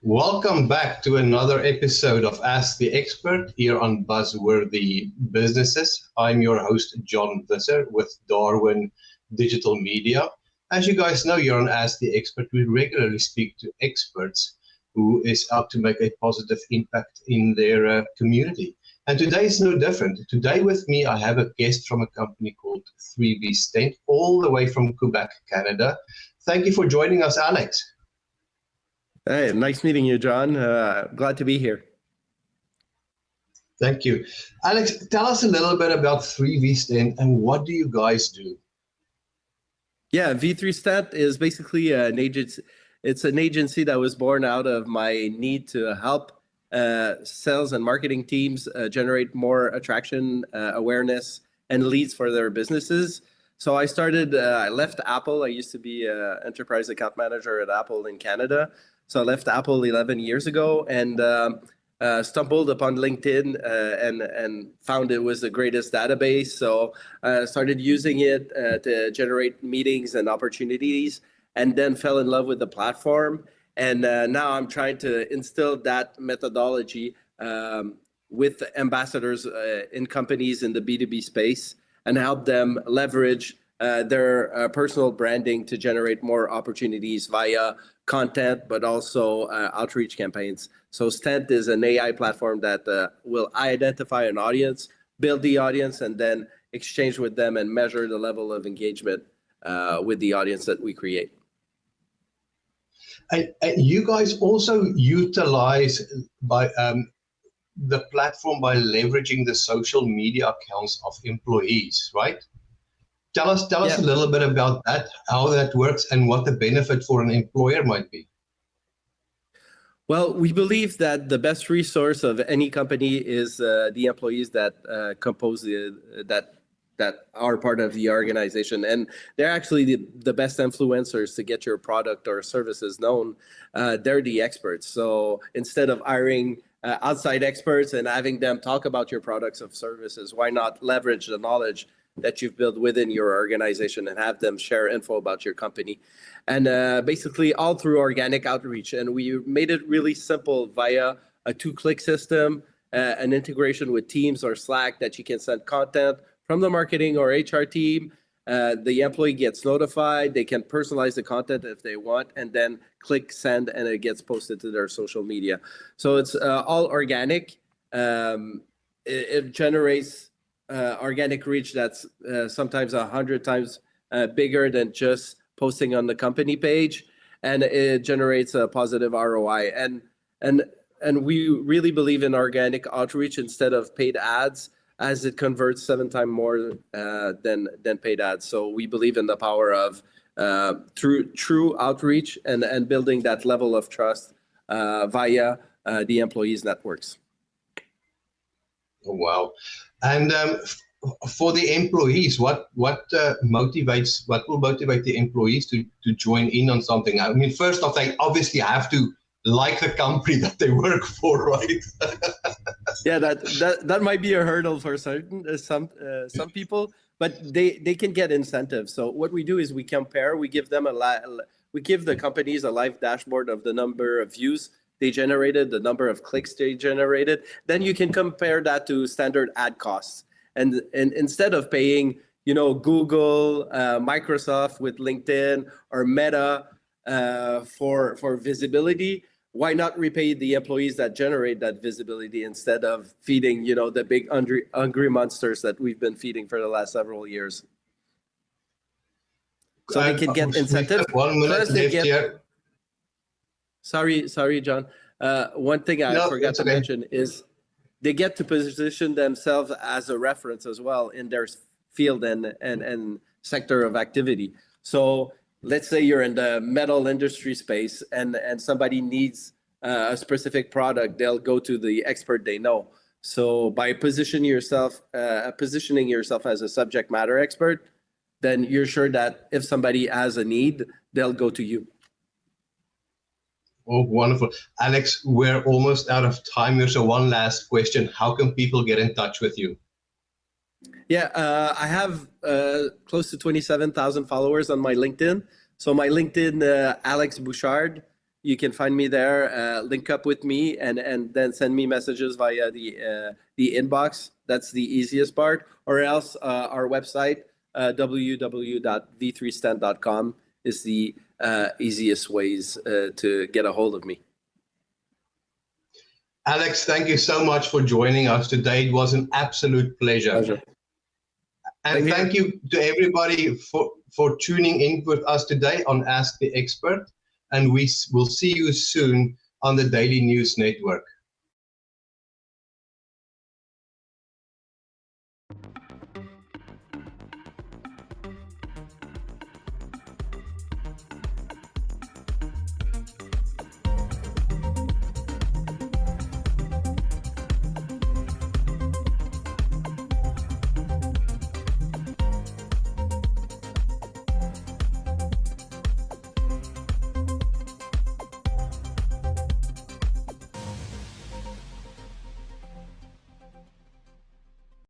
Welcome back to another episode of Ask the Expert here on Buzzworthy Businesses. I'm your host, John Visser with Darwin Digital Media. As you guys know, here on Ask the Expert, we regularly speak to experts who is out to make a positive impact in their community. And today is no different. Today with me, I have a guest from a company called 3 Stent, all the way from Quebec, Canada. Thank you for joining us, Alex. Hey, nice meeting you, John. Glad to be here. Thank you. Alex, tell us a little bit about 3 Stent and what do you guys do? Yeah, V3 Stent is basically an agency. It's an agency that was born out of my need to help sales and marketing teams generate more attraction, awareness, and leads for their businesses. So I left Apple. I used to be an enterprise account manager at Apple in Canada. So I left Apple 11 years ago and stumbled upon LinkedIn and found it was the greatest database. So I started using it to generate meetings and opportunities, and then fell in love with the platform. And now I'm trying to instill that methodology with ambassadors in companies in the B2B space and help them leverage their personal branding to generate more opportunities via content, but also outreach campaigns. So Stent is an AI platform that will identify an audience, build the audience, and then exchange with them and measure the level of engagement with the audience that we create. And you guys also utilize the platform by leveraging the social media accounts of employees, right? Tell us a little bit about that, how that works, and what the benefit for an employer might be. Well, we believe that the best resource of any company is the employees that compose that are part of the organization, and they're actually the best influencers to get your product or services known. They're the experts. So instead of hiring outside experts and having them talk about your products or services, why not leverage the knowledge that you've built within your organization and have them share info about your company? And basically all through organic outreach. And we made it really simple via a 2-click system, an integration with Teams or Slack that you can send content from the marketing or HR team. The employee gets notified, they can personalize the content if they want, and then click send and it gets posted to their social media. So it's all organic. It generates organic reach that's sometimes 100 times bigger than just posting on the company page, and it generates a positive ROI. And we really believe in organic outreach instead of paid ads, as it converts 7 times more than paid ads. So we believe in the power of true outreach and building that level of trust via the employees' networks. Oh, wow. And for the employees, what will motivate the employees to join in on something? I mean, first off, they obviously have to like the company that they work for, right? Yeah, that might be a hurdle for some people, but they can get incentives. So what we do is we compare. We give them we give the companies a live dashboard of the number of views they generated, the number of clicks they generated. Then you can compare that to standard ad costs. And instead of paying, Google, Microsoft with LinkedIn, or Meta for visibility, why not repay the employees that generate that visibility instead of feeding, the big hungry monsters that we've been feeding for the last several years? So they can get incentives. 1 minute left here. Sorry, John. One thing I forgot to mention is they get to position themselves as a reference as well in their field and sector of activity. So let's say you're in the metal industry space and somebody needs a specific product, they'll go to the expert they know. So by positioning yourself as a subject matter expert, then you're sure that if somebody has a need, they'll go to you. Oh, wonderful. Alex, we're almost out of time here. So one last question. How can people get in touch with you? Yeah, I have close to 27,000 followers on my LinkedIn. So my LinkedIn, Alex Bouchard, you can find me there, link up with me, and then send me messages via the inbox. That's the easiest part. Or else our website, www.v3stent.com, is the easiest ways to get a hold of me. Alex, thank you so much for joining us today. It was an absolute pleasure. And thank you to everybody for tuning in with us today on Ask the Expert. And we will see you soon on the Daily News Network.